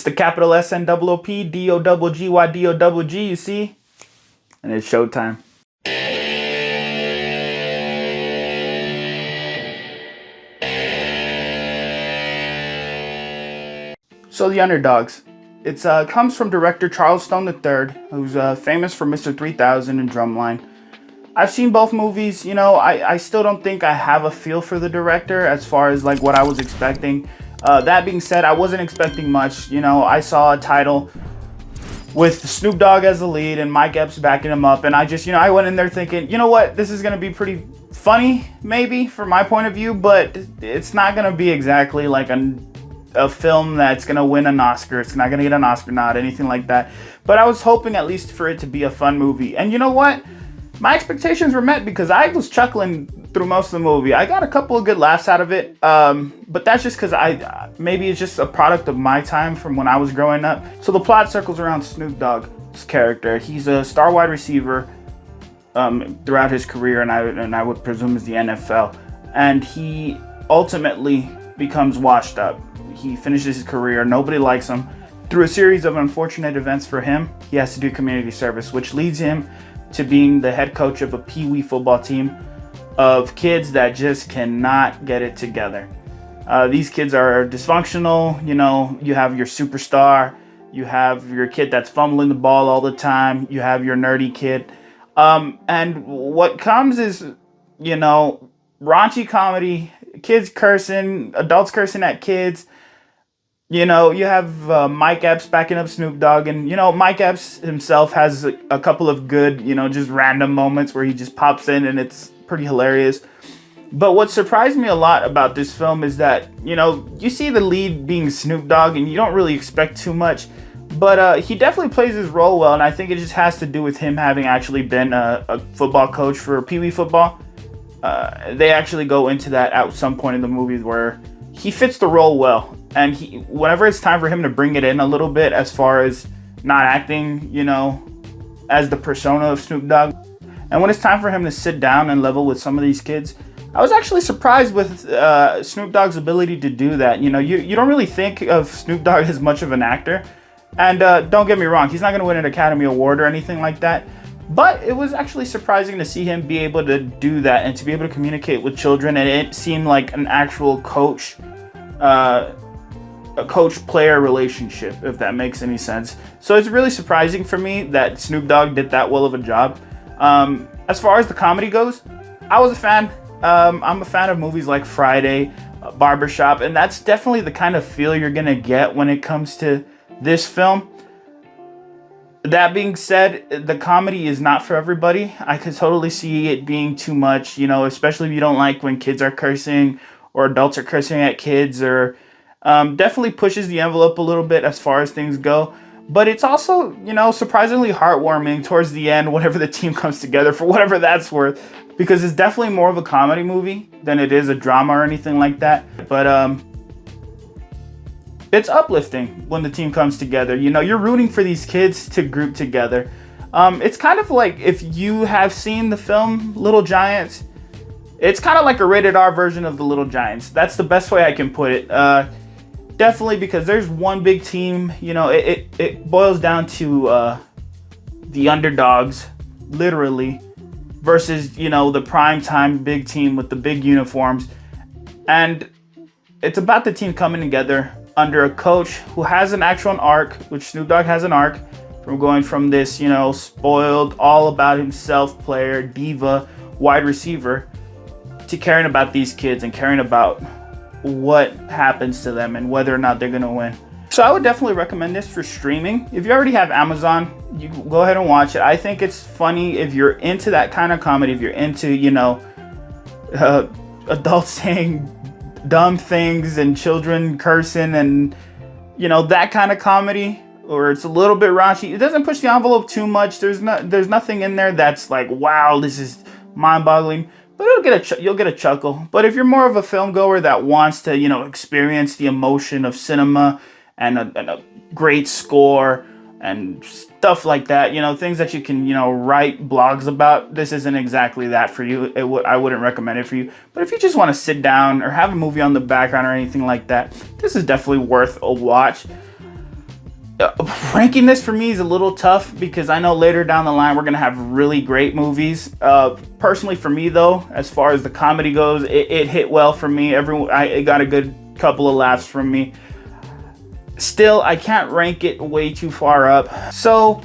the capital SNOOPDOGGYDOGG, you see? And it's showtime. So the Underdogs. It comes from director Charles Stone III, who's famous for Mr. 3000 and Drumline. I've seen both movies. I still don't think I have a feel for the director as far as like what I was expecting. That being said, I wasn't expecting much. I saw a title with Snoop Dogg as the lead and Mike Epps backing him up, and I just, I went in there thinking, you know what, this is gonna be pretty funny, maybe from my point of view, but it's not gonna be exactly like a film that's gonna win an Oscar. It's not gonna get an Oscar nod, anything like that. But I was hoping at least for it to be a fun movie, and you know what? My expectations were met because I was chuckling through most of the movie. I got a couple of good laughs out of it, but that's just because maybe it's just a product of my time from when I was growing up. So the plot circles around Snoop Dogg's character. He's a star wide receiver throughout his career, and I would presume is the NFL. And he ultimately becomes washed up. He finishes his career. Nobody likes him. Through a series of unfortunate events for him, he has to do community service, which leads him to being the head coach of a pee-wee football team of kids that just cannot get it together. These kids are dysfunctional. You have your superstar, you have your kid that's fumbling the ball all the time, you have your nerdy kid. And what comes is, raunchy comedy, kids cursing, adults cursing at kids. You have Mike Epps backing up Snoop Dogg, and Mike Epps himself has a couple of good, just random moments where he just pops in, and it's pretty hilarious. But what surprised me a lot about this film is that you see the lead being Snoop Dogg, and you don't really expect too much, but he definitely plays his role well, and I think it just has to do with him having actually been a football coach for Pee Wee football. They actually go into that at some point in the movie where he fits the role well. And whenever it's time for him to bring it in a little bit as far as not acting, as the persona of Snoop Dogg. And when it's time for him to sit down and level with some of these kids, I was actually surprised with Snoop Dogg's ability to do that. You don't really think of Snoop Dogg as much of an actor. And don't get me wrong, he's not going to win an Academy Award or anything like that. But it was actually surprising to see him be able to do that and to be able to communicate with children. And it seemed like an actual a coach-player relationship, if that makes any sense. So it's really surprising for me that Snoop Dogg did that well of a job. As far as the comedy goes, I was a fan. I'm a fan of movies like Friday, Barbershop, and that's definitely the kind of feel you're gonna get when it comes to this film. That being said, the comedy is not for everybody. I could totally see it being too much, especially if you don't like when kids are cursing or adults are cursing at kids, or definitely pushes the envelope a little bit as far as things go. But it's also, surprisingly heartwarming towards the end whenever the team comes together, for whatever that's worth, because it's definitely more of a comedy movie than it is a drama or anything like that. But it's uplifting when the team comes together. You're rooting for these kids to group together. It's kind of like if you have seen the film Little Giants, it's kind of like a rated R version of the Little Giants. That's the best way I can put it. Definitely, because there's one big team. It boils down to the underdogs, literally, versus the prime time big team with the big uniforms, and it's about the team coming together under a coach who has an actual arc, which Snoop Dogg has an arc from going from this spoiled, all about himself player, diva, wide receiver, to caring about these kids and caring about what happens to them and whether or not they're gonna win. So I would definitely recommend this for streaming. If you already have Amazon, you can go ahead and watch it. I think it's funny if you're into that kind of comedy, if you're into, adults saying dumb things and children cursing and, that kind of comedy, or it's a little bit raunchy. It doesn't push the envelope too much. There's nothing in there that's like, wow, this is mind-boggling. But you'll get a chuckle. But if you're more of a film goer that wants to, experience the emotion of cinema and a great score and stuff like that, things that you can, write blogs about, this isn't exactly that for you. I wouldn't recommend it for you. But if you just want to sit down or have a movie on the background or anything like that, this is definitely worth a watch. Ranking this for me is a little tough because I know later down the line we're gonna have really great movies. Personally, for me though, as far as the comedy goes, it hit well for me. It got a good couple of laughs from me. Still, I can't rank it way too far up. So,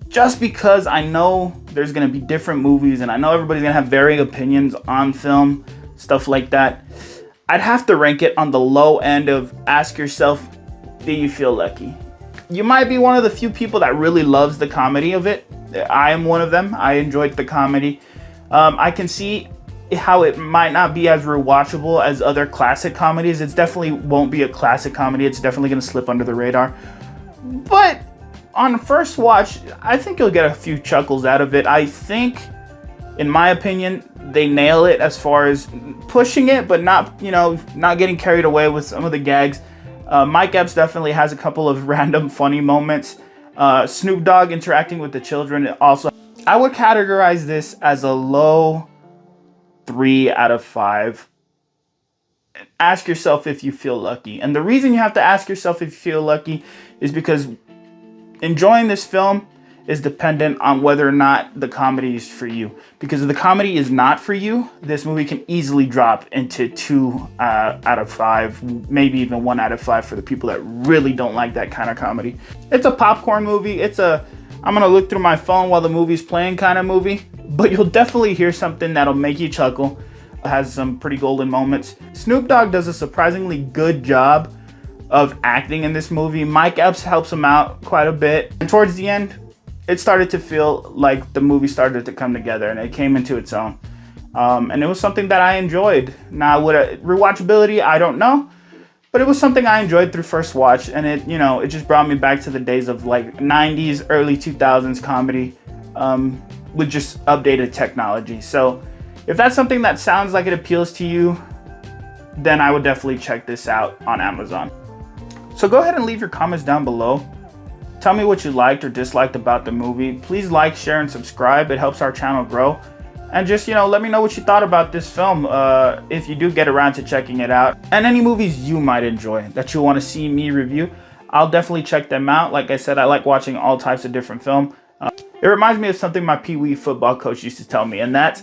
just because I know there's gonna be different movies and I know everybody's gonna have varying opinions on film, stuff like that, I'd have to rank it on the low end of ask yourself, do you feel lucky? You might be one of the few people that really loves the comedy of it. I am one of them. I enjoyed the comedy. I can see how it might not be as rewatchable as other classic comedies. It definitely won't be a classic comedy. It's definitely going to slip under the radar. But on first watch, I think you'll get a few chuckles out of it. I think, in my opinion, they nail it as far as pushing it, but not getting carried away with some of the gags. Mike Epps definitely has a couple of random funny moments. Snoop Dogg interacting with the children also. I would categorize this as a low 3 out of 5. Ask yourself if you feel lucky. And the reason you have to ask yourself if you feel lucky is because enjoying this film is dependent on whether or not the comedy is for you. Because if the comedy is not for you, this movie can easily drop into 2 out of 5, maybe even 1 out of 5 for the people that really don't like that kind of comedy. It's a popcorn movie. It's a I'm gonna look through my phone while the movie's playing kind of movie, but you'll definitely hear something that'll make you chuckle. It has some pretty golden moments. Snoop Dogg does a surprisingly good job of acting in this movie. Mike Epps helps him out quite a bit. And towards the end, it started to feel like the movie started to come together and it came into its own. And it was something that I enjoyed. Now, with rewatchability, I don't know, but it was something I enjoyed through first watch, and it just brought me back to the days of like 90s, early 2000s comedy with just updated technology. So if that's something that sounds like it appeals to you, then I would definitely check this out on Amazon. So go ahead and leave your comments down below. Tell me what you liked or disliked about the movie. Please like, share, and subscribe. It helps our channel grow. And just, let me know what you thought about this film if you do get around to checking it out. And any movies you might enjoy that you want to see me review, I'll definitely check them out. Like I said, I like watching all types of different film. It reminds me of something my Pee Wee football coach used to tell me, and that's